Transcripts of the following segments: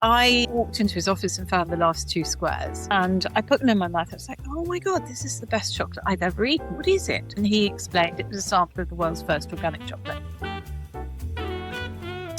I walked into his office and found the last two squares and I put them in my mouth. I was like, oh my God, this is the best chocolate I've ever eaten. What is it? And he explained it was a sample of the world's first organic chocolate.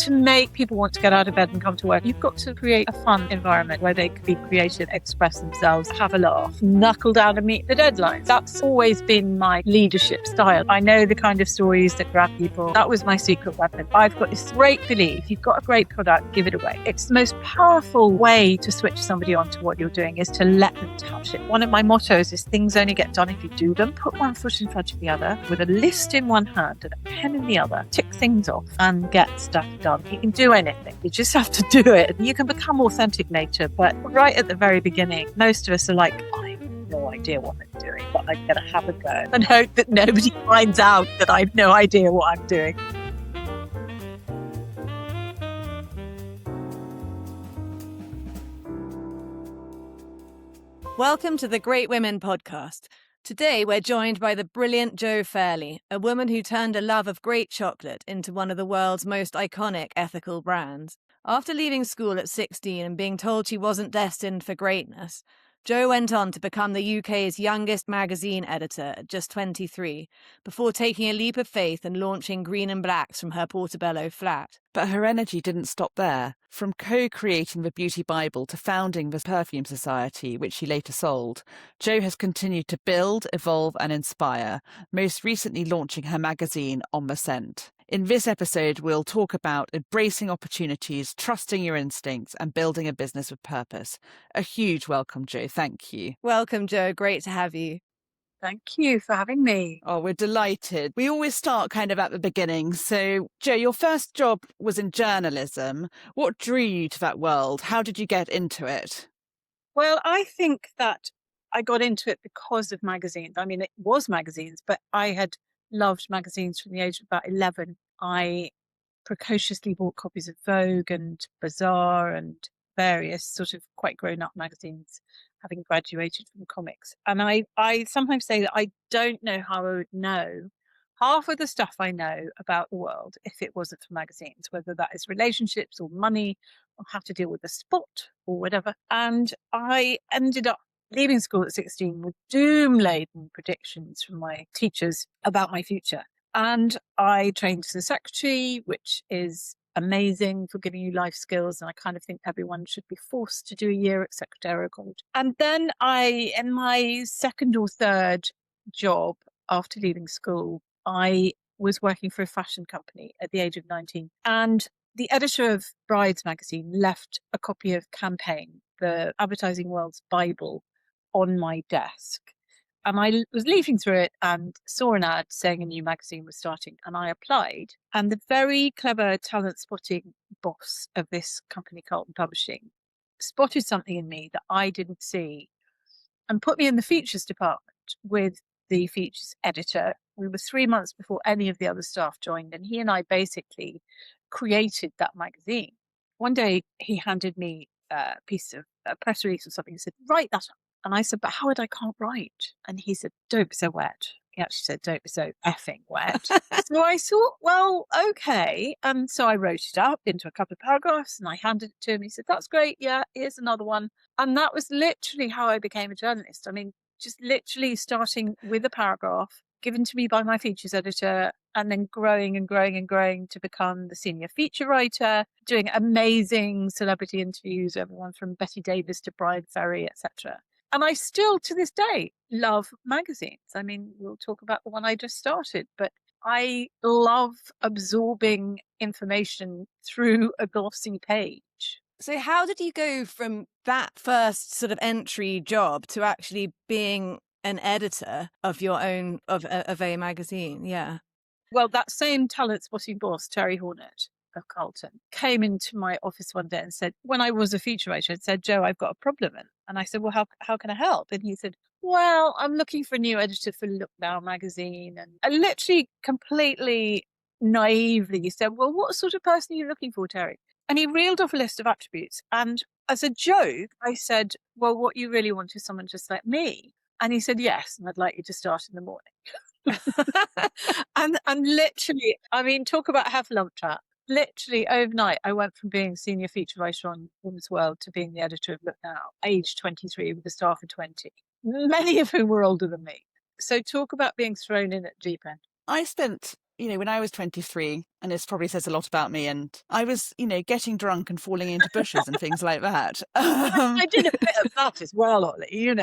To make people want to get out of bed and come to work, you've got to create a fun environment where they can be creative, express themselves, have a laugh, knuckle down and meet the deadlines. That's always been my leadership style. I know the kind of stories that grab people. That was my secret weapon. I've got this great belief, you've got a great product, give it away. It's the most powerful way to switch somebody on to what you're doing is to let them touch it. One of my mottos is things only get done if you do them. Put one foot in front of the other with a list in one hand and a pen in the other. Tick things off and get stuff done. You can do anything. You just have to do it. You can become authentic later, but right at the very beginning, most of us are like, I have no idea what I'm doing, but I'm going to have a go and hope that nobody finds out that I have no idea what I'm doing. Welcome to the Great Women podcast. Today, we're joined by the brilliant Jo Fairley, a woman who turned a love of great chocolate into one of the world's most iconic ethical brands. After leaving school at 16 and being told she wasn't destined for greatness, Jo went on to become the UK's youngest magazine editor at just 23, before taking a leap of faith and launching Green and Blacks from her Portobello flat. But her energy didn't stop there. From co-creating the Beauty Bible to founding the Perfume Society, which she later sold, Jo has continued to build, evolve and inspire, most recently launching her magazine On the Scent. In this episode, we'll talk about embracing opportunities, trusting your instincts and building a business with purpose. A huge welcome, Jo. Thank you. Welcome, Jo. Great to have you. Thank you for having me. Oh, we're delighted. We always start kind of at the beginning. So, Jo, your first job was in journalism. What drew you to that world? How did you get into it? Well, I think that I got into it because of magazines. I mean, it was magazines, but I had loved magazines from the age of about 11. I precociously bought copies of Vogue and Bazaar and various sort of quite grown-up magazines, having graduated from comics. And I sometimes say that I don't know how I would know half of the stuff I know about the world if it wasn't for magazines, whether that is relationships or money or how to deal with a spot or whatever. And I ended up leaving school at 16 with doom-laden predictions from my teachers about my future. And I trained as a secretary, which is amazing for giving you life skills. And I kind of think everyone should be forced to do a year at secretarial college. And then in my second or third job after leaving school, I was working for a fashion company at the age of 19. And the editor of Brides magazine left a copy of Campaign, the advertising world's Bible, on my desk. And I was leafing through it and saw an ad saying a new magazine was starting. And I applied. And the very clever talent spotting boss of this company, Carlton Publishing, spotted something in me that I didn't see and put me in the features department with the features editor. We were 3 months before any of the other staff joined. And he and I basically created that magazine. One day he handed me a piece of a press release or something. He said, write that up. And I said, but Howard, I can't write. And he said, don't be so wet. He actually said, don't be so effing wet. So I thought, well, okay. And so I wrote it up into a couple of paragraphs and I handed it to him. He said, that's great. Yeah, here's another one. And that was literally how I became a journalist. I mean, just literally starting with a paragraph given to me by my features editor and then growing and growing and growing to become the senior feature writer, doing amazing celebrity interviews, everyone from Betty Davis to Brian Ferry, etc. And I still, to this day, love magazines. I mean, we'll talk about the one I just started, but I love absorbing information through a glossy page. So how did you go from that first sort of entry job to actually being an editor of your own, of a magazine? Yeah. Well, that same talent spotting boss, Terry Hornet of Carlton, came into my office one day and said, when I was a feature writer, and said, Jo, I've got a problem. And I said, well, how can I help? And he said, well, I'm looking for a new editor for Look Now magazine. And I literally completely naively said, well, what sort of person are you looking for, Terry? And he reeled off a list of attributes. And as a joke, I said, well, what you really want is someone just like me. And he said, yes, and I'd like you to start in the morning. and literally, I mean, talk about have lump chat. literally overnight, I went from being senior feature writer on Women's World to being the editor of Look Now, aged 23 with a staff of 20, many of whom were older than me. So talk about being thrown in at deep end. I spent, when I was 23, and this probably says a lot about me, and I was, getting drunk and falling into bushes and things like that. I did a bit of that as well, Ollie,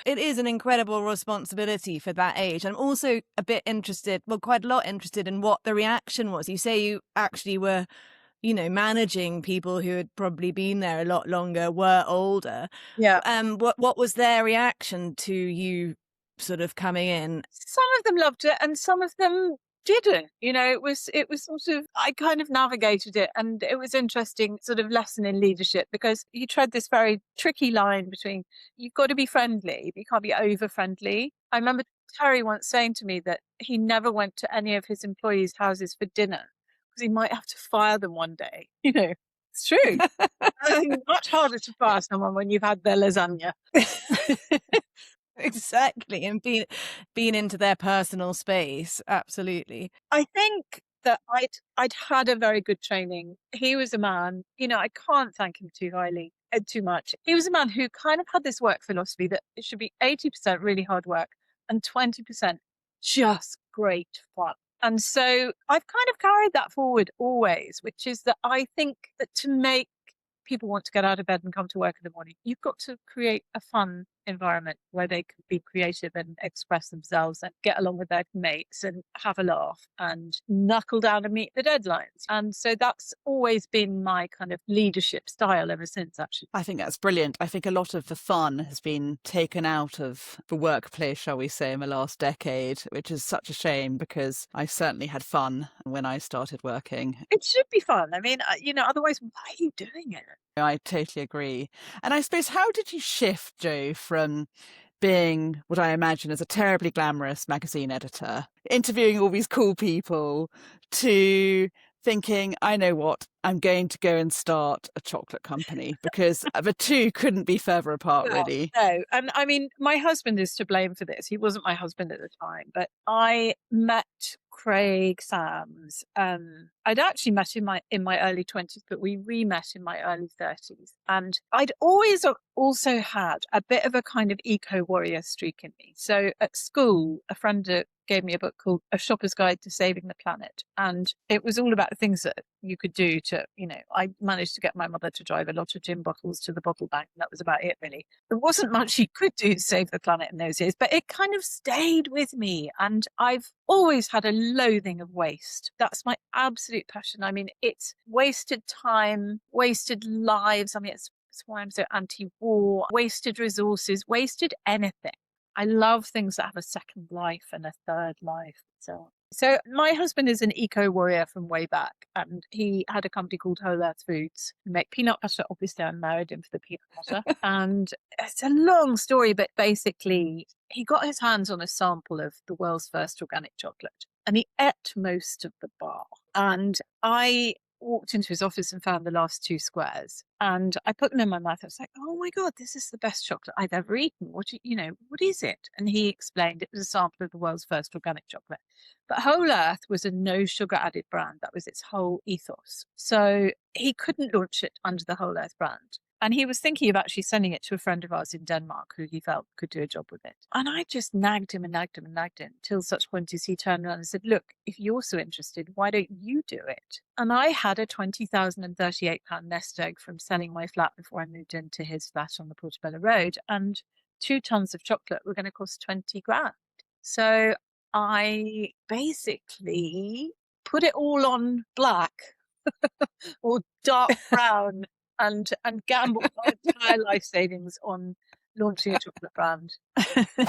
It is an incredible responsibility for that age. I'm also a bit interested, quite a lot interested in what the reaction was. You say you actually were, managing people who had probably been there a lot longer, were older. Yeah. What was their reaction to you sort of coming in? Some of them loved it and some of them didn't. It was sort of, I kind of navigated it, and it was interesting sort of lesson in leadership, because you tread this very tricky line between, you've got to be friendly, but you can't be over friendly. I remember Terry once saying to me that he never went to any of his employees' houses for dinner because he might have to fire them one day. It's true. I think it's much harder to fire someone when you've had their lasagna. Exactly, and being into their personal space, absolutely. I think that I'd had a very good training. He was a man, I can't thank him too much. He was a man who kind of had this work philosophy that it should be 80% really hard work and 20% just great fun. And so I've kind of carried that forward always, which is that I think that to make people want to get out of bed and come to work in the morning, you've got to create a fun environment where they can be creative and express themselves and get along with their mates and have a laugh and knuckle down and meet the deadlines. And so that's always been my kind of leadership style ever since, actually. I think that's brilliant. I think a lot of the fun has been taken out of the workplace, shall we say, in the last decade, which is such a shame, because I certainly had fun when I started working. It should be fun. I mean, otherwise, why are you doing it? I totally agree. And I suppose, how did you shift, Jo, from being what I imagine as a terribly glamorous magazine editor, interviewing all these cool people, to thinking, I know what, I'm going to go and start a chocolate company? Because the two couldn't be further apart, really. No. And I mean, my husband is to blame for this. He wasn't my husband at the time, but I met Craig Sams. I'd actually met him in my early 20s, but we re-met in my early 30s. And I'd always also had a bit of a kind of eco-warrior streak in me. So at school, a friend gave me a book called A Shopper's Guide to Saving the Planet. And it was all about the things that you could do to, I managed to get my mother to drive a lot of gin bottles to the bottle bank. And that was about it, really. There wasn't much you could do to save the planet in those years, but it kind of stayed with me. And I've always had a loathing of waste. That's my absolute passion. I mean, it's wasted time, wasted lives. I mean, it's why I'm so anti-war, wasted resources, wasted anything. I love things that have a second life and a third life. So my husband is an eco-warrior from way back, and he had a company called Whole Earth Foods. We make peanut butter. Obviously, I married him for the peanut butter. And it's a long story, but basically, he got his hands on a sample of the world's first organic chocolate, and he ate most of the bar. And I walked into his office and found the last 2 squares, and I put them in my mouth. I was like, oh my God, this is the best chocolate I've ever eaten. What is it? And he explained it was a sample of the world's first organic chocolate. But Whole Earth was a no sugar added brand. That was its whole ethos. So he couldn't launch it under the Whole Earth brand. And he was thinking of actually sending it to a friend of ours in Denmark who he felt could do a job with it. And I just nagged him till such point as he turned around and said, look, if you're so interested, why don't you do it? And I had a £20,038 nest egg from selling my flat before I moved into his flat on the Portobello Road. And 2 tons of chocolate were going to cost 20 grand. So I basically put it all on black or dark brown and gambled my entire life savings on launching a chocolate brand.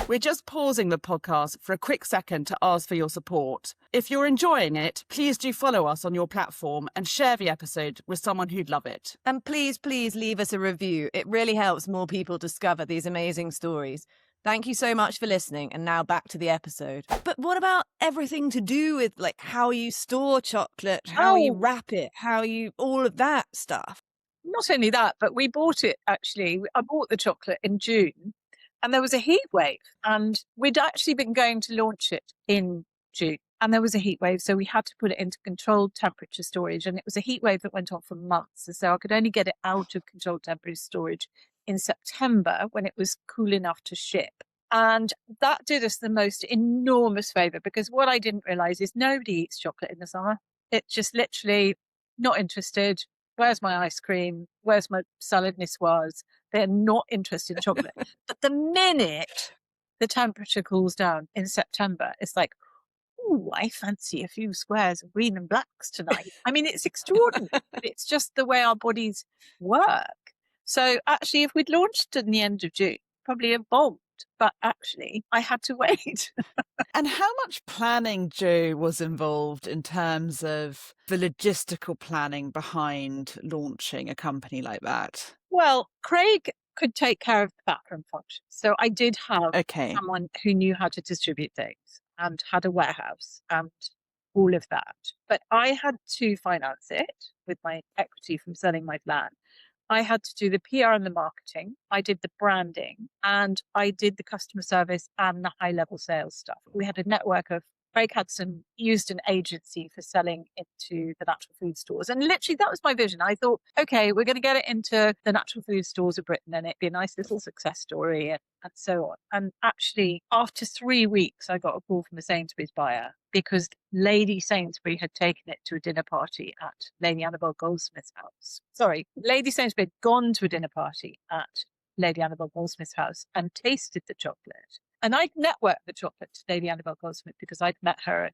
We're just pausing the podcast for a quick second to ask for your support. If you're enjoying it, please do follow us on your platform and share the episode with someone who'd love it. And please leave us a review. It really helps more people discover these amazing stories. Thank you so much for listening. And now back to the episode. But what about everything to do with how you store chocolate, how you wrap it, all of that stuff? Not only that, but we bought it actually. I bought the chocolate in June and there was a heat wave and we'd actually been going to launch it in June. and there was a heat wave. So we had to put it into controlled temperature storage. And it was a heat wave that went on for months. And so I could only get it out of controlled temperature storage in September when it was cool enough to ship. And that did us the most enormous favor, because what I didn't realize is nobody eats chocolate in the summer. It just literally not interested. Where's my ice cream? Where's my salad niçoise? They're not interested in chocolate. But the minute the temperature cools down in September, it's like, ooh, I fancy a few squares of green and blacks tonight. I mean, it's extraordinary. But it's just the way our bodies work. So actually, if we'd launched in the end of June, probably have bombed. But actually, I had to wait. And how much planning, Jo, was involved in terms of the logistical planning behind launching a company like that? Well, Craig could take care of the backroom function. So I did have someone who knew how to distribute things and had a warehouse and all of that. But I had to finance it with my equity from selling my land. I had to do the PR and the marketing. I did the branding, and I did the customer service and the high level sales stuff. We had a network of, Craig had used an agency for selling into the natural food stores. And literally that was my vision. I thought, okay, we're going to get it into the natural food stores of Britain and it'd be a nice little success story and so on. And actually, after 3 weeks, I got a call from a Sainsbury's buyer because Lady Sainsbury had taken it to a dinner party at Lady Annabel Goldsmith's house. Sorry, Lady Sainsbury had gone to a dinner party at Lady Annabel Goldsmith's house and tasted the chocolate. And I'd networked the chocolate to Lady Annabel Goldsmith because I'd met her at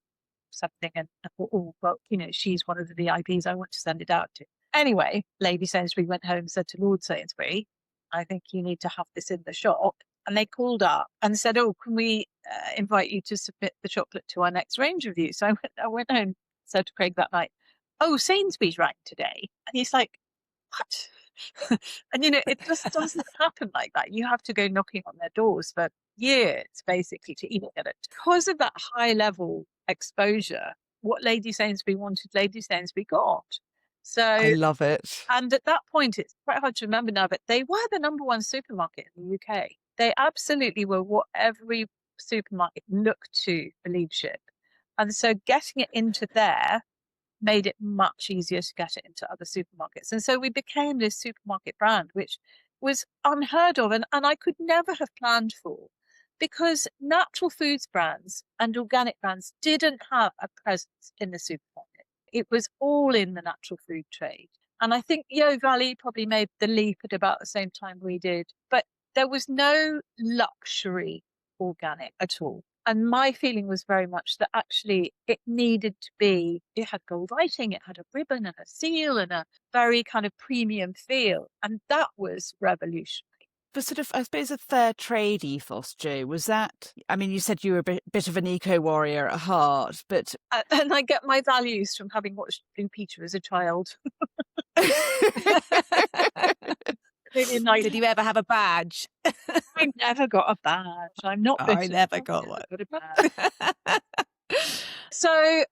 something and I thought, oh, well, she's one of the VIPs I want to send it out to. Anyway, Lady Sainsbury went home and said to Lord Sainsbury, I think you need to have this in the shop. And they called up and said, oh, can we invite you to submit the chocolate to our next range review? So I went home and said to Craig that night, oh, Sainsbury's rang today. And he's like, what? And, it just doesn't happen like that. You have to go knocking on their doors for years, basically, to even get it. Because of that high level exposure, what Lady Sainsbury wanted, Lady Sainsbury got. So I love it. And at that point, it's quite hard to remember now, but they were the number one supermarket in the UK. They absolutely were what every supermarket looked to for leadership. And so getting it into there made it much easier to get it into other supermarkets. And so we became this supermarket brand, which was unheard of and I could never have planned for, because natural foods brands and organic brands didn't have a presence in the supermarket. It was all in the natural food trade. And I think Yo Valley probably made the leap at about the same time we did, but there was no luxury organic at all. And my feeling was very much that actually it needed to be, it had gold writing, it had a ribbon and a seal and a very kind of premium feel. And that was revolutionary. The sort of, I suppose, a fair trade ethos, Jo, was that, I mean, you said you were a bit of an eco-warrior at heart, but... And I get my values from having watched Blue Peter as a child. Did you ever have a badge? I never got a badge. I'm not. I never got one. So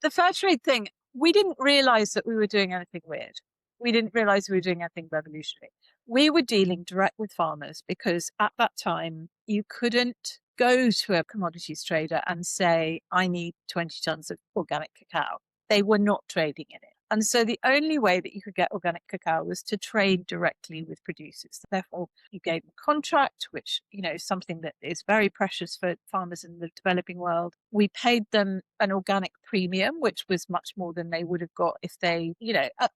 the Fairtrade thing, we didn't realise that we were doing anything weird. We didn't realise we were doing anything revolutionary. We were dealing direct with farmers because at that time you couldn't go to a commodities trader and say, I need 20 tons of organic cacao. They were not trading in it. And so the only way that you could get organic cacao was to trade directly with producers. Therefore, you gave them a contract, which, is something that is very precious for farmers in the developing world. We paid them an organic premium, which was much more than they would have got if they,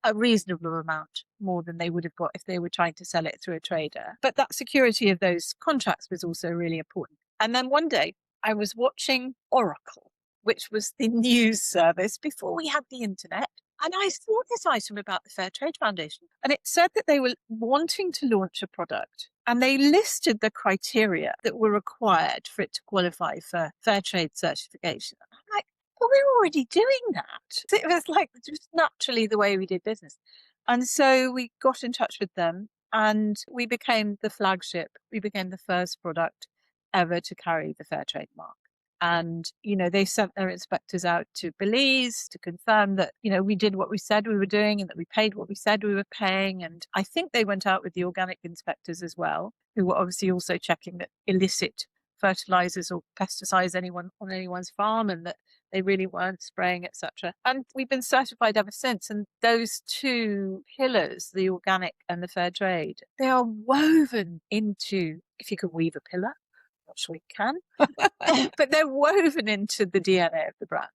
a reasonable amount more than they would have got if they were trying to sell it through a trader. But that security of those contracts was also really important. And then one day I was watching Oracle, which was the news service before we had the internet. And I saw this item about the Fairtrade Foundation, and it said that they were wanting to launch a product, and they listed the criteria that were required for it to qualify for Fairtrade certification. And I'm like, well, we're already doing that. It was like just naturally the way we did business. And so we got in touch with them, and we became the flagship. We became the first product ever to carry the Fairtrade mark. And, they sent their inspectors out to Belize to confirm that, we did what we said we were doing and that we paid what we said we were paying. And I think they went out with the organic inspectors as well, who were obviously also checking that illicit fertilizers or pesticides on anyone's farm and that They really weren't spraying, etc. And we've been certified ever since. And those two pillars, the organic and the fair trade, they are woven into, if you can weave a pillar, I'm not sure you can, but they're woven into the DNA of the brand.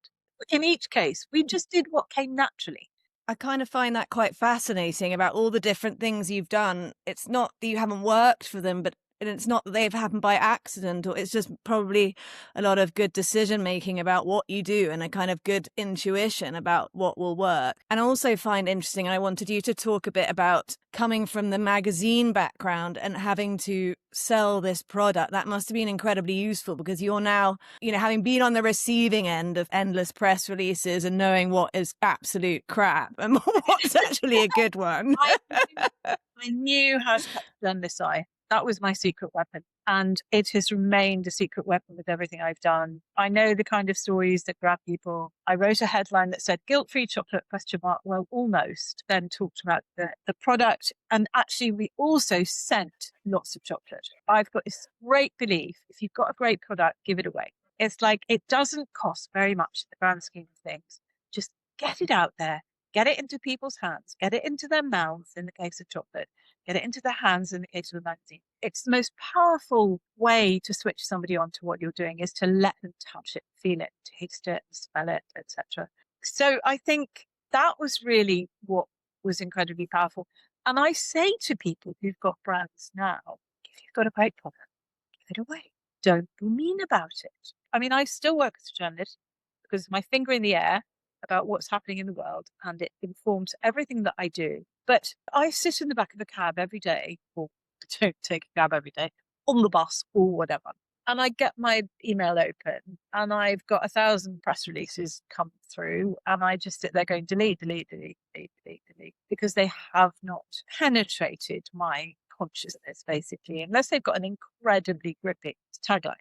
In each case, we just did what came naturally. I kind of find that quite fascinating about all the different things you've done. It's not that you haven't worked for them, but it's not that they've happened by accident, or it's just probably a lot of good decision making about what you do and a kind of good intuition about what will work. And I also find interesting, and I wanted you to talk a bit about coming from the magazine background and having to sell this product. That must have been incredibly useful, because you're now, having been on the receiving end of endless press releases and knowing what is absolute crap and what's actually a good one. I knew how to cut the journalist's eye. That was my secret weapon. And it has remained a secret weapon with everything I've done. I know the kind of stories that grab people. I wrote a headline that said guilt-free chocolate ? Well, almost. Then talked about the product. And actually, we also sent lots of chocolate. I've got this great belief, if you've got a great product, give it away. It's like, it doesn't cost very much in the grand scheme of things. Just get it out there. Get it into people's hands. Get it into their mouths in the case of chocolate. Get it into their hands in the case of a magazine. It's the most powerful way to switch somebody on to what you're doing, is to let them touch it, feel it, taste it, smell it, etc. So I think that was really what was incredibly powerful. And I say to people who've got brands now, if you've got a great product, give it away. Don't be mean about it. I mean, I still work as a journalist because my finger in the air about what's happening in the world, and it informs everything that I do. But I sit in the back of a cab every day, or don't take a cab every day, on the bus or whatever. And I get my email open and I've got 1,000 press releases come through, and I just sit there going, delete, delete, delete, delete, delete, delete, because they have not penetrated my consciousness, basically, unless they've got an incredibly gripping tagline.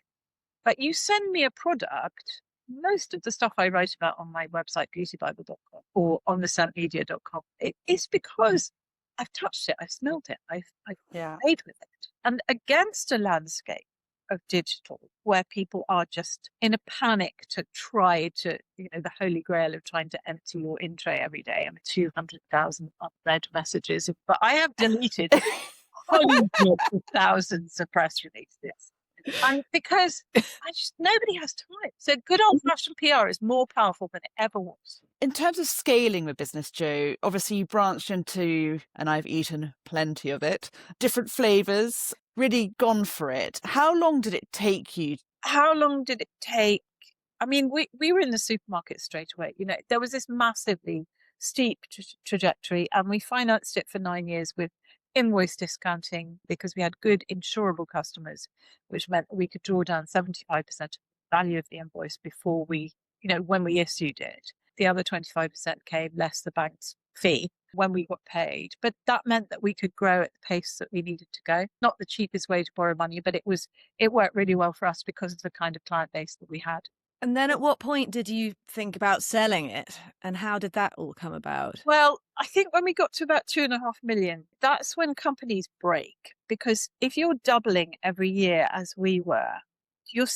But you send me a product, most of the stuff I write about on my website, beautybible.com, or on thescentmedia.com, it is because I've touched it, I've smelled it, I've played with it. And against a landscape of digital where people are just in a panic to try to, the holy grail of trying to empty your in tray every day. I mean, 200,000 unread messages, but I have deleted hundreds of thousands of press releases. And because nobody has time. So good old-fashioned PR is more powerful than it ever was. In terms of scaling the business, Jo, obviously you branched into, and I've eaten plenty of it, different flavours, really gone for it. How long did it take you? How long did it take? I mean, we were in the supermarket straight away. There was this massively steep trajectory, and we financed it for 9 years with invoice discounting because we had good insurable customers, which meant we could draw down 75% of the value of the invoice before we, when we issued it. The other 25% came less the bank's fee when we got paid. But that meant that we could grow at the pace that we needed to go. Not the cheapest way to borrow money, but it worked really well for us because of the kind of client base that we had. And then at what point did you think about selling it? And how did that all come about? Well, I think when we got to about 2.5 million, that's when companies break. Because if you're doubling every year as we were, you're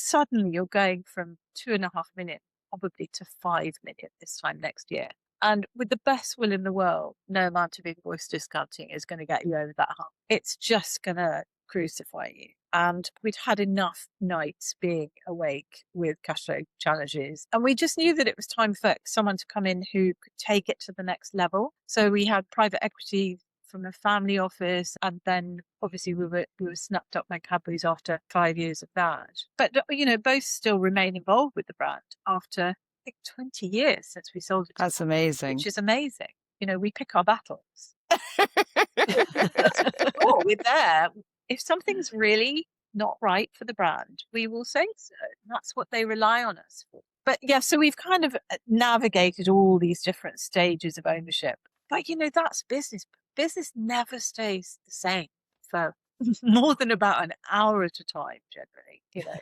going from 2.5 million probably to 5 million this time next year. And with the best will in the world, no amount of invoice discounting is going to get you over that hump. It's just going to crucify you. And we'd had enough nights being awake with cash flow challenges. And we just knew that it was time for someone to come in who could take it to the next level. So we had private equity from a family office. And then obviously we were snapped up by Cadbury's after 5 years of that. But, both still remain involved with the brand after, I think, 20 years since we sold it. That's amazing. Which is amazing. We pick our battles. Oh, we're there. If something's really not right for the brand, we will say so. That's what they rely on us for. But yeah, so we've kind of navigated all these different stages of ownership. But, that's business. Business never stays the same for more than about an hour at a time, generally.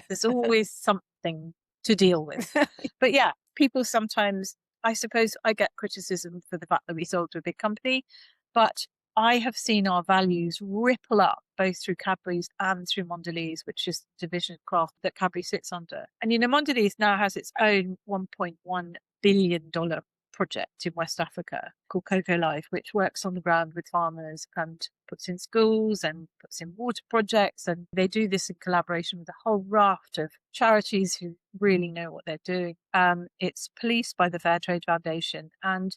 There's always something to deal with. But yeah, people sometimes, I suppose I get criticism for the fact that we sold to a big company, but I have seen our values ripple up both through Cadbury's and through Mondelez, which is the division of craft that Cadbury sits under. And, Mondelez now has its own $1.1 billion project in West Africa called Cocoa Life, which works on the ground with farmers and puts in schools and puts in water projects. And they do this in collaboration with a whole raft of charities who really know what they're doing. It's policed by the Fairtrade Foundation. And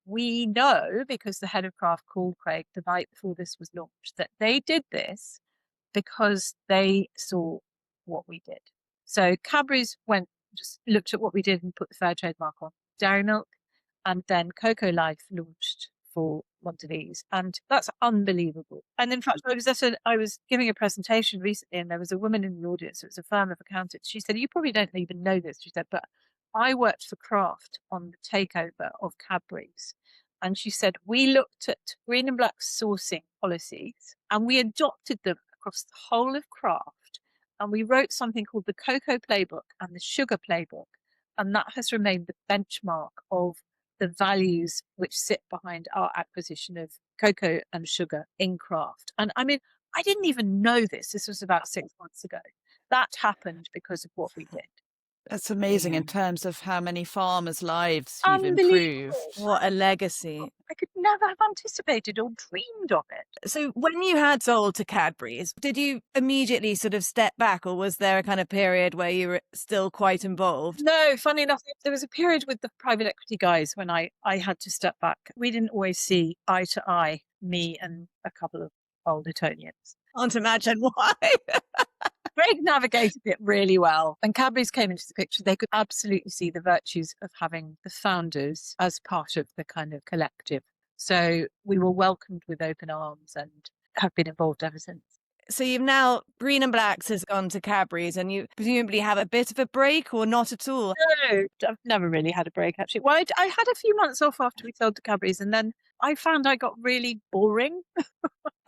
we know, because the head of craft called Craig the night before this was launched, that they did this because they saw what we did. So Cadbury's just looked at what we did and put the fair trade mark on dairy milk, and then Cocoa Life launched for Mondelez, and that's unbelievable. And in fact, I was giving a presentation recently, and there was a woman in the audience. It was a firm of accountants. She said, "You probably don't even know this." She said, "But I worked for Kraft on the takeover of Cadbury's." And she said, "We looked at green and black sourcing policies and we adopted them across the whole of Kraft. And we wrote something called the Cocoa Playbook and the Sugar Playbook. And that has remained the benchmark of the values which sit behind our acquisition of cocoa and sugar in Kraft." And I mean, I didn't even know this. This was about 6 months ago. That happened because of what we did. That's amazing in terms of how many farmers' lives you've Unbelievable. improved. What a legacy. I could never have anticipated or dreamed of it. So when you had sold to Cadbury's, did you immediately sort of step back, or was there a kind of period where you were still quite involved? No, funny enough, there was a period with the private equity guys when I had to step back. We didn't always see eye to eye, me and a couple of old Etonians. Can't imagine why. Greg navigated it really well. When Cadbury's came into the picture, they could absolutely see the virtues of having the founders as part of the kind of collective. So we were welcomed with open arms and have been involved ever since. So you've now, Green and Blacks has gone to Cadbury's, and you presumably have a bit of a break, or not at all? No, I've never really had a break, actually. Well, I had a few months off after we sold to Cadbury's, and then I found I got really boring.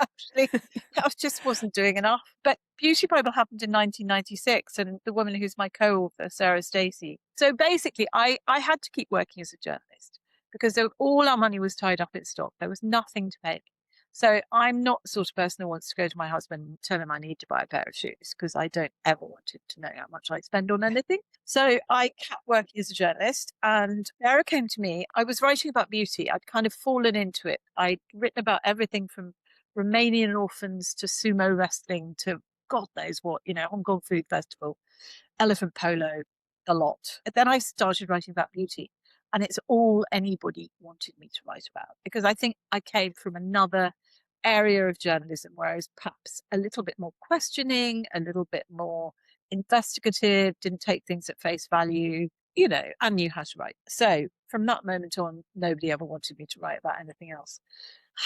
Actually, I just wasn't doing enough. But Beauty Bible happened in 1996, and the woman who's my co-author, Sarah Stacey. So basically, I had to keep working as a journalist because all our money was tied up in stock. There was nothing to pay me. So I'm not the sort of person who wants to go to my husband and tell him I need to buy a pair of shoes, because I don't ever want him to know how much I spend on anything. So I kept working as a journalist, and Sarah came to me. I was writing about beauty. I'd kind of fallen into it. I'd written about everything from Romanian orphans to sumo wrestling to God knows what, Hong Kong Food Festival, elephant polo, a lot. And then I started writing about beauty. And it's all anybody wanted me to write about, because I think I came from another area of journalism where I was perhaps a little bit more questioning, a little bit more investigative, didn't take things at face value, and knew how to write. So from that moment on, nobody ever wanted me to write about anything else.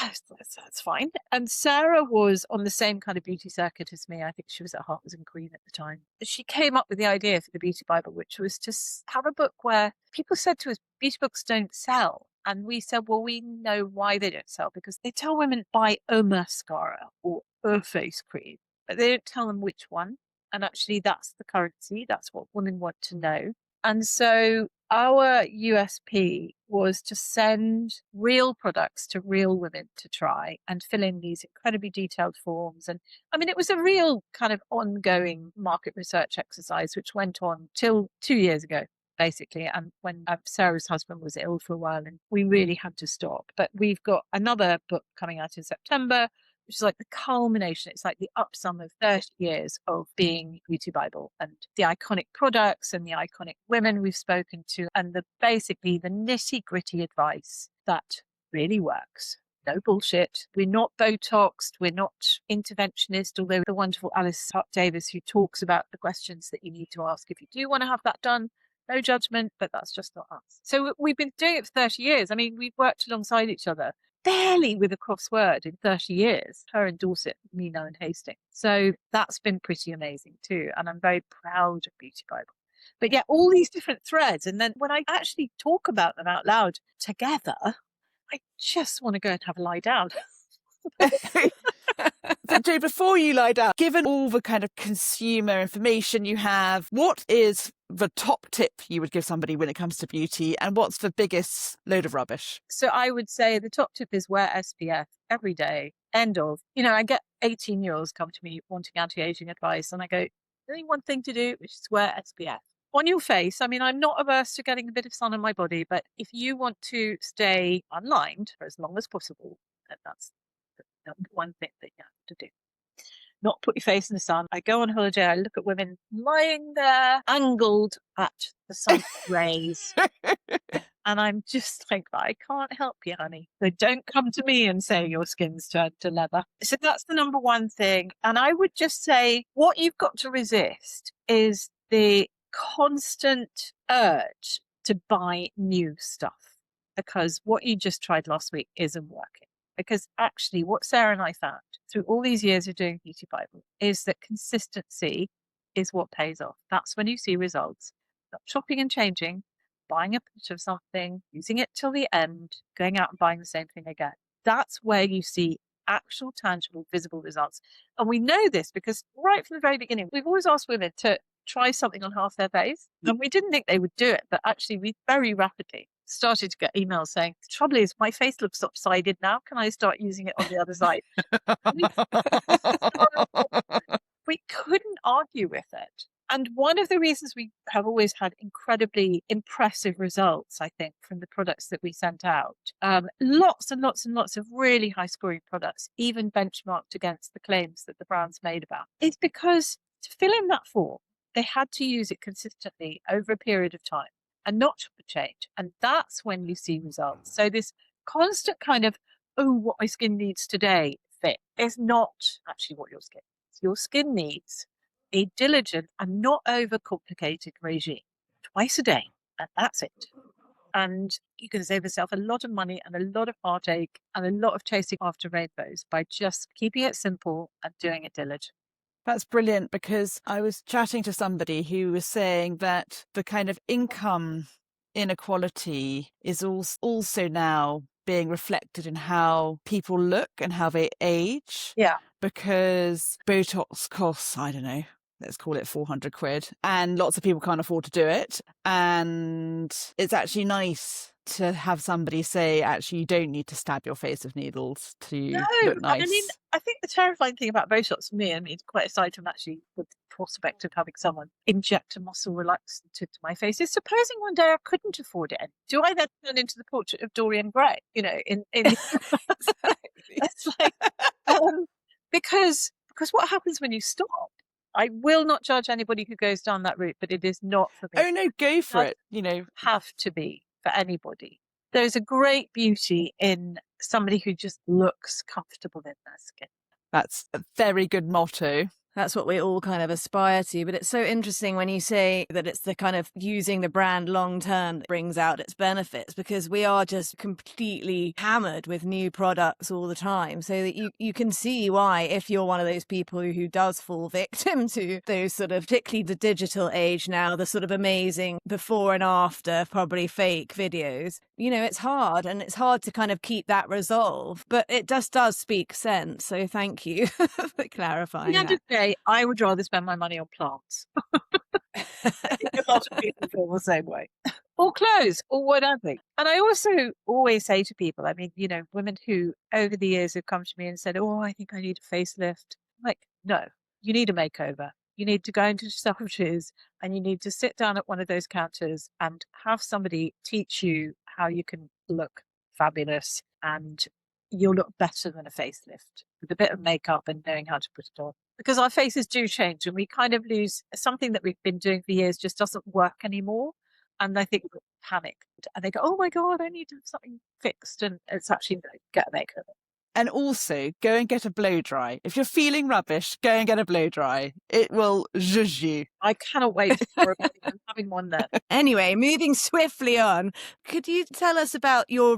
That's fine. And Sarah was on the same kind of beauty circuit as me. I think she was at Harper's and Queen at the time. She came up with the idea for the Beauty Bible, which was to have a book where people said to us, beauty books don't sell. And we said, well, we know why they don't sell, because they tell women buy a mascara or a face cream, but they don't tell them which one. And actually, that's the currency. That's what women want to know. And so our USP was to send real products to real women to try and fill in these incredibly detailed forms. And I mean, it was a real kind of ongoing market research exercise, which went on till 2 years ago, basically. And when Sarah's husband was ill for a while, and we really had to stop. But we've got another book coming out in September, which is like the culmination. It's like the upsum of 30 years of being Beauty Bible, and the iconic products and the iconic women we've spoken to, and basically the nitty gritty advice that really works. No bullshit. We're not Botoxed. We're not interventionist, although the wonderful Alice Hart-Davis, who talks about the questions that you need to ask if you do want to have that done. No judgment, but that's just not us. So we've been doing it for 30 years. I mean, we've worked alongside each other barely with a crossword in 30 years, her in Dorset, me now in Hastings. So that's been pretty amazing too. And I'm very proud of Beauty Bible. But yeah, all these different threads. And then when I actually talk about them out loud together, I just want to go and have a lie down. But Jo, before you lie down, given all the kind of consumer information you have, what is the top tip you would give somebody when it comes to beauty, and what's the biggest load of rubbish? So I would say the top tip is wear SPF every day. End of. I get 18-year-olds come to me wanting anti-aging advice, and I go, only one thing to do, which is wear SPF. On your face, I'm not averse to getting a bit of sun on my body, but if you want to stay unlined for as long as possible, then that's the number one thing that you have to do. Not put your face in the sun. I go on holiday, I look at women lying there, angled at the sun rays. And I'm just like, I can't help you, honey. So don't come to me and say your skin's turned to leather. So that's the number one thing. And I would just say what you've got to resist is the constant urge to buy new stuff, because what you just tried last week isn't working. Because actually what Sarah and I found through all these years of doing Beauty Bible is that consistency is what pays off. That's when you see results. Not chopping and changing, buying a bunch of something, using it till the end, going out and buying the same thing again. That's where you see actual, tangible, visible results. And we know this because right from the very beginning, we've always asked women to try something on half their face. And we didn't think they would do it, but actually we very rapidly started to get emails saying, the trouble is my face looks lopsided now. Can I start using it on the other side? We couldn't argue with it. And one of the reasons we have always had incredibly impressive results, I think, from the products that we sent out, lots and lots and lots of really high scoring products, even benchmarked against the claims that the brands made about, is because to fill in that form, they had to use it consistently over a period of time and not chop and change. And that's when you see results. So this constant kind of, oh, what my skin needs today fit is not actually what your skin needs. Your skin needs a diligent and not overcomplicated regime twice a day, and that's it. And you can save yourself a lot of money and a lot of heartache and a lot of chasing after rainbows by just keeping it simple and doing it diligent. That's brilliant, because I was chatting to somebody who was saying that the kind of income inequality is also now being reflected in how people look and how they age. Yeah. Because Botox costs, I don't know, let's call it 400 quid, and lots of people can't afford to do it. And it's actually nice to have somebody say, actually, you don't need to stab your face with needles to look nice. And I think the terrifying thing about Botox for me, quite aside from actually the prospect of having someone inject a muscle relaxant to my face, is supposing one day I couldn't afford it. Do I then turn into the portrait of Dorian Gray? It's like, because what happens when you stop? I will not judge anybody who goes down that route, but it is not for me. Oh no, go for it. Have to be for anybody. There's a great beauty in somebody who just looks comfortable in their skin. That's a very good motto. That's what we all kind of aspire to. But it's so interesting when you say that it's the kind of using the brand long term that brings out its benefits, because we are just completely hammered with new products all the time. So that you can see why, if you're one of those people who does fall victim to those sort of, particularly the digital age now, the sort of amazing before and after, probably fake videos, it's hard, and it's hard to kind of keep that resolve. But it just does speak sense. So thank you for clarifying that. I would rather spend my money on plants. I think a lot of people feel the same way. Or clothes, or whatever. And I also always say to people, women who over the years have come to me and said, oh, I think I need a facelift. I'm like, no, you need a makeover. You need to go into Selfridges and you need to sit down at one of those counters and have somebody teach you how you can look fabulous, and you'll look better than a facelift with a bit of makeup and knowing how to put it on. Because our faces do change and we kind of lose something that we've been doing for years, just doesn't work anymore. And I think we panic and they go, oh my God, I need to have something fixed. And it's actually get a makeover. And also, go and get a blow dry. If you're feeling rubbish, go and get a blow dry. It will zhuzh you. I cannot wait for having one there. Anyway, moving swiftly on, could you tell us about your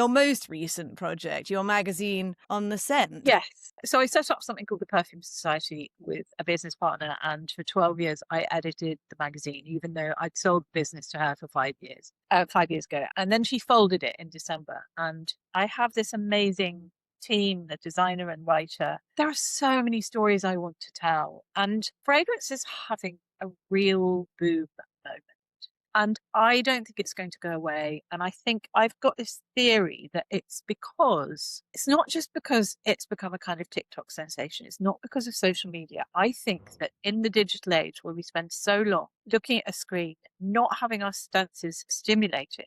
most recent project, your magazine On the Scent? Yes. So I set up something called the Perfume Society with a business partner, and for 12 years I edited the magazine, even though I'd sold the business to her for 5 years ago. And then she folded it in December, and I have this amazing team, the designer and writer. There are so many stories I want to tell, and fragrance is having a real boom moment. And I don't think it's going to go away. And I think I've got this theory that it's not just because it's become a kind of TikTok sensation. It's not because of social media. I think that in the digital age where we spend so long looking at a screen, not having our senses stimulated,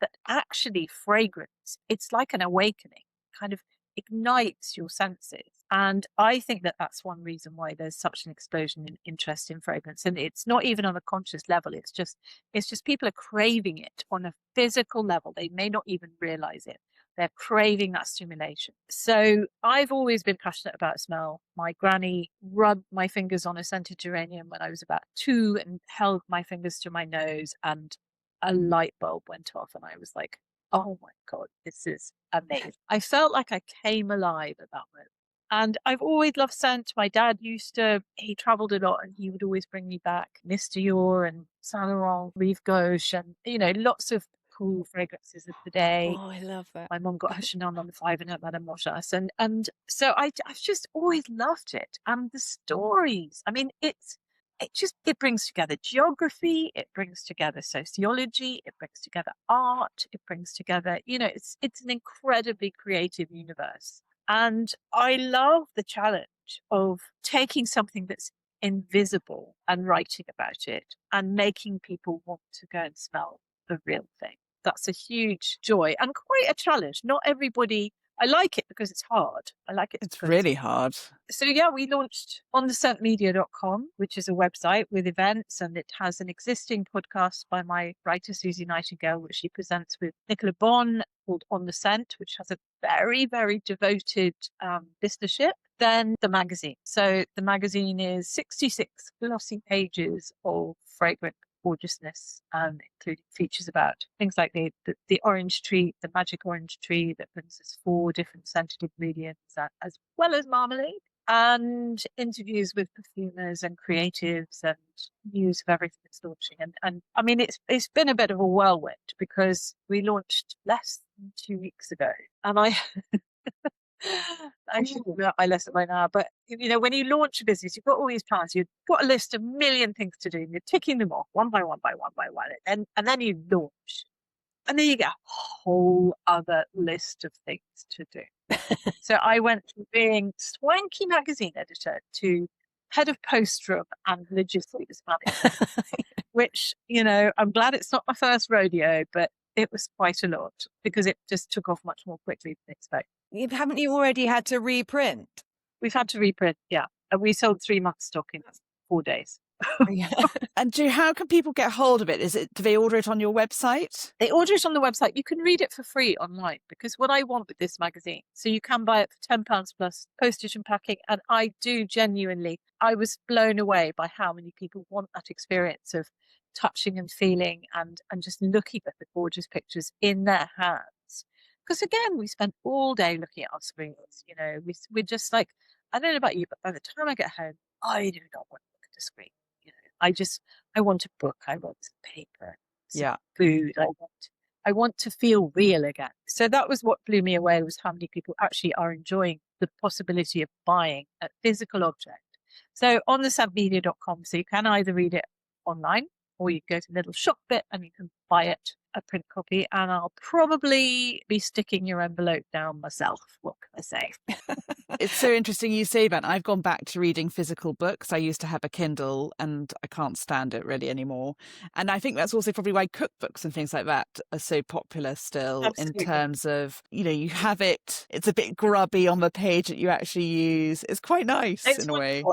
that actually fragrance, it's like an awakening, kind of ignites your senses. And I think that that's one reason why there's such an explosion in interest in fragrance. And it's not even on a conscious level. It's just people are craving it on a physical level. They may not even realize it. They're craving that stimulation. So I've always been passionate about smell. My granny rubbed my fingers on a scented geranium when I was about 2 and held my fingers to my nose, and a light bulb went off and I was like, oh my God, this is amazing. I felt like I came alive at that moment. And I've always loved scent. My dad he traveled a lot and he would always bring me back Mr. Yor and Saint Laurent, Rive Gauche, and, lots of cool fragrances of the day. Oh, I love that. My mum got her Chanel No. 5 and her Madame Montjas. And so I've just always loved it. And the stories, I mean, it brings together geography, it brings together sociology, it brings together art, it brings together, it's an incredibly creative universe. And I love the challenge of taking something that's invisible and writing about it and making people want to go and smell the real thing. That's a huge joy and quite a challenge. Not everybody, I like it because it's hard. I like it. It's really hard. So yeah, we launched onthescentmedia.com, which is a website with events, and it has an existing podcast by my writer Susie Nightingale, which she presents with Nicola Bonn, called On the Scent, which has a very, very devoted listenership. Then the magazine. So the magazine is 66 glossy pages of fragrant gorgeousness, including features about things like the orange tree, the magic orange tree that brings us 4 different scented ingredients, as well as marmalade, and interviews with perfumers and creatives and news of everything that's launching. And I mean, it's been a bit of a whirlwind because we launched less than 2 weeks ago, and I should be at my lesson by now, but when you launch a business, you've got all these plans, you've got a list of a million things to do, and you're ticking them off one by one by one by one, and then you launch, and then you get a whole other list of things to do. So I went from being swanky magazine editor to head of post room and logistics manager, which, I'm glad it's not my first rodeo, but it was quite a lot because it just took off much more quickly than expected. Haven't you already had to reprint? We've had to reprint, yeah. And we sold 3 months stock in 4 days. And how can people get hold of it? Do they order it on your website? They order it on the website. You can read it for free online, because what I want with this magazine, so you can buy it for £10 plus postage and packing. And I do genuinely, I was blown away by how many people want that experience of touching and feeling and just looking at the gorgeous pictures in their hands. Because again, we spend all day looking at our screens. We're just like, I don't know about you, but by the time I get home, I do not want to look at the screen. I want a book. I want some paper, some food. I want to feel real again. So that was what blew me away, was how many people actually are enjoying the possibility of buying a physical object. So on thescentmedia.com, so you can either read it online, or you go to the little shop bit and you can buy it, a print copy, and I'll probably be sticking your envelope down myself. What can I say? It's so interesting you say that. I've gone back to reading physical books. I used to have a Kindle and I can't stand it really anymore. And I think that's also probably why cookbooks and things like that are so popular still. Absolutely. In terms of, you have it, it's a bit grubby on the page that you actually use. It's quite nice in a way.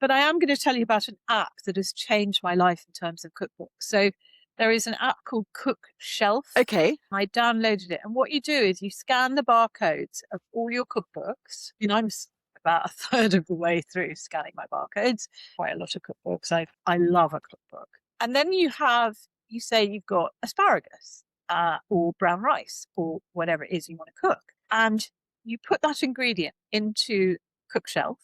But I am going to tell you about an app that has changed my life in terms of cookbooks. So there is an app called Cook Shelf. Okay. I downloaded it. And what you do is you scan the barcodes of all your cookbooks. I'm about a third of the way through scanning my barcodes. Quite a lot of cookbooks. I love a cookbook. And then you say you've got asparagus or brown rice or whatever it is you want to cook. And you put that ingredient into Cook Shelf,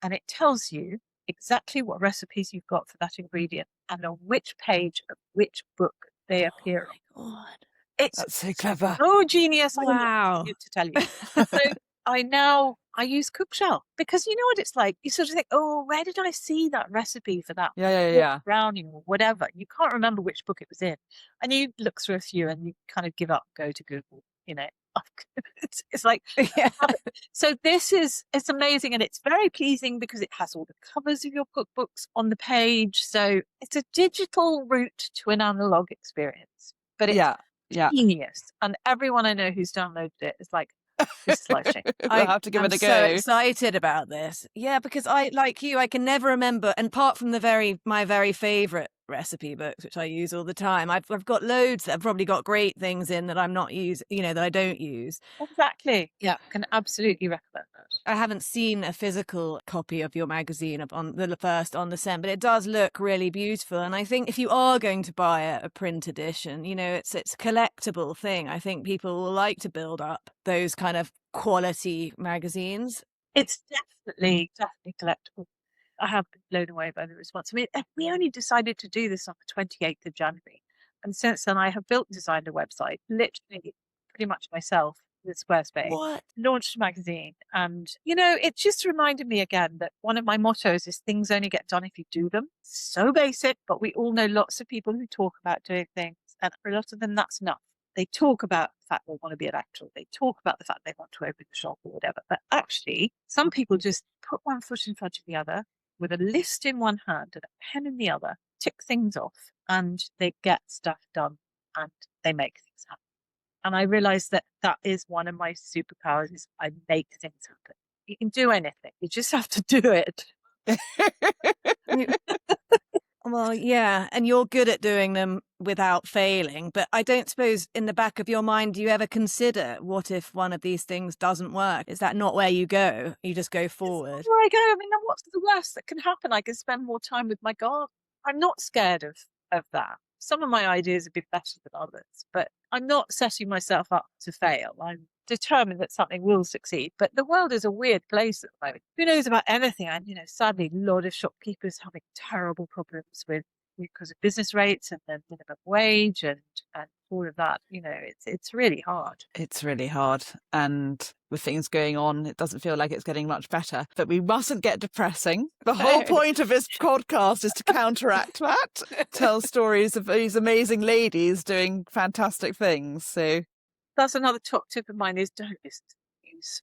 and it tells you exactly what recipes you've got for that ingredient and on which page of which book they appear on. God. That's so clever. Oh, genius. Wow. To tell you. So I now I use Cookshelf, because you know what it's like? You sort of think, oh, where did I see that recipe for that Yeah. brownie or whatever? You can't remember which book it was in. And you look through a few and you kind of give up, go to Google, it's like Yeah. so it's amazing, and it's very pleasing because it has all the covers of your cookbooks on the page. So it's a digital route to an analog experience, but it's Yeah. genius. And everyone I know who's downloaded it is like, this is life changing. We'll have to give I'm it a so go. excited about this. Yeah, because I, like you, I can never remember. And apart from my very favorite recipe books, which I use all the time, I've got loads that have probably got great things in that I'm not use, that I don't use. Exactly. Yeah, can absolutely recommend that. I haven't seen a physical copy of your magazine on the first on the scent, but it does look really beautiful. And I think if you are going to buy a print edition, it's a collectible thing. I think people will like to build up those kind of quality magazines. It's definitely collectible. I have been blown away by the response. I mean, we only decided to do this on the 28th of January. And since then, I have built and designed a website, literally pretty much myself, with Squarespace. What? Launched a magazine. And, it just reminded me again that one of my mottos is things only get done if you do them. So basic, but we all know lots of people who talk about doing things. And for a lot of them, that's enough. They talk about the fact they want to be an actor. They talk about the fact they want to open the shop or whatever. But actually, some people just put one foot in front of the other with a list in one hand and a pen in the other, tick things off, and they get stuff done and they make things happen. And I realized that is one of my superpowers is I make things happen. You can do anything. You just have to do it. Well, yeah, and you're good at doing them without failing. But I don't suppose in the back of your mind, do you ever consider what if one of these things doesn't work? Is that not where you go? You just go forward? Where I go. I mean, what's the worst that can happen? I can spend more time with my garden. I'm not scared of that. Some of my ideas have been better than others, but I'm not setting myself up to fail. I'm determined that something will succeed. But the world is a weird place at the moment. Who knows about anything? And, sadly, a lot of shopkeepers having terrible problems because of business rates and the minimum wage and all of that. It's really hard. It's really hard. And with things going on, it doesn't feel like it's getting much better. But we mustn't get depressing. The whole point of this podcast is to counteract that, tell stories of these amazing ladies doing fantastic things. So that's another top tip of mine is don't listen to the news.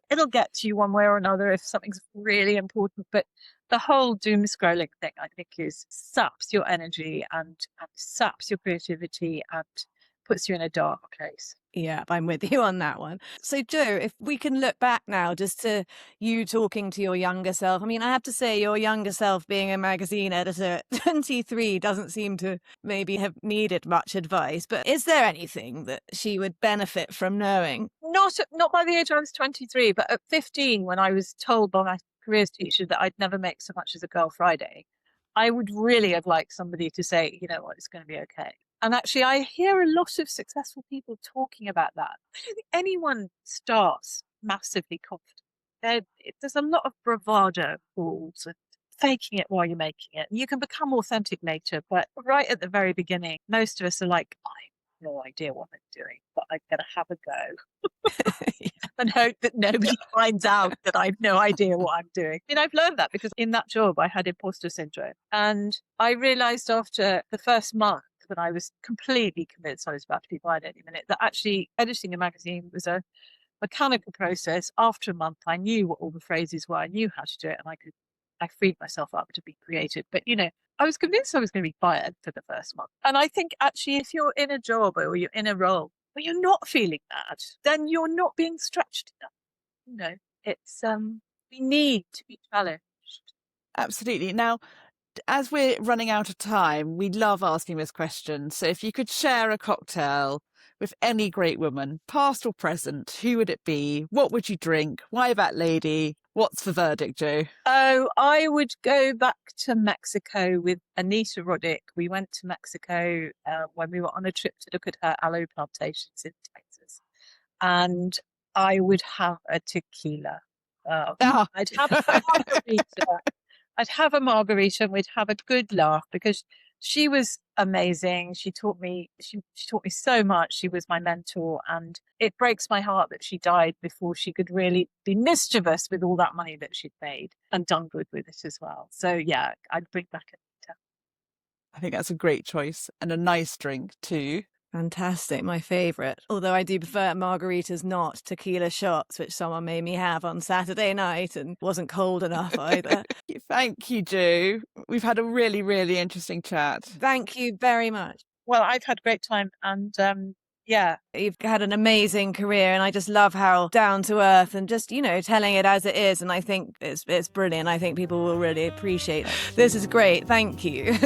It'll get to you one way or another if something's really important. But the whole doom scrolling thing, I think, saps your energy and saps your creativity and puts you in a dark place. Yeah, I'm with you on that one. So, Jo, if we can look back now just to you talking to your younger self. I mean, I have to say your younger self being a magazine editor at 23 doesn't seem to maybe have needed much advice. But is there anything that she would benefit from knowing? Not by the age I was 23, but at 15, when I was told by my careers teacher that I'd never make so much as a Girl Friday, I would really have liked somebody to say, you know what, it's going to be okay. And actually, I hear a lot of successful people talking about that. I don't think anyone starts massively confident. There's a lot of bravado balls and faking it while you're making it. You can become authentic later, but right at the very beginning, most of us are like, I have no idea what I'm doing, but I'm going to have a go. And hope that nobody finds out that I have no idea what I'm doing. I've learned that because in that job, I had imposter syndrome. And I realized after the first month, when I was completely convinced I was about to be fired any minute, that actually editing a magazine was a mechanical process. After a month, I knew what all the phrases were. I knew how to do it, and I freed myself up to be creative. But, I was convinced I was going to be fired for the first month. And I think actually if you're in a job or you're in a role, but you're not feeling that, then you're not being stretched enough. It's, we need to be challenged. absolutely. Now, as we're running out of time, we love asking this question. So if you could share a cocktail with any great woman, past or present, who would it be? What would you drink? Why that lady? What's the verdict, Jo? Oh, I would go back to Mexico with Anita Roddick. We went to Mexico when we were on a trip to look at her aloe plantations in Texas. And I would have a tequila. I'd have a margarita. I'd have a margarita and we'd have a good laugh because She was amazing. She taught me so much. She was my mentor, and it breaks my heart that she died before she could really be mischievous with all that money that she'd made and done good with it as well. So yeah, I'd bring back a I think that's a great choice and a nice drink too. Fantastic, my favourite. Although I do prefer margaritas, not tequila shots, which someone made me have on Saturday night and wasn't cold enough either. Thank you, Jo. We've had a really, really interesting chat. Thank you very much. Well, I've had a great time, and yeah. You've had an amazing career, and I just love how down to earth and just, telling it as it is. And I think it's brilliant. I think people will really appreciate it. This is great. Thank you.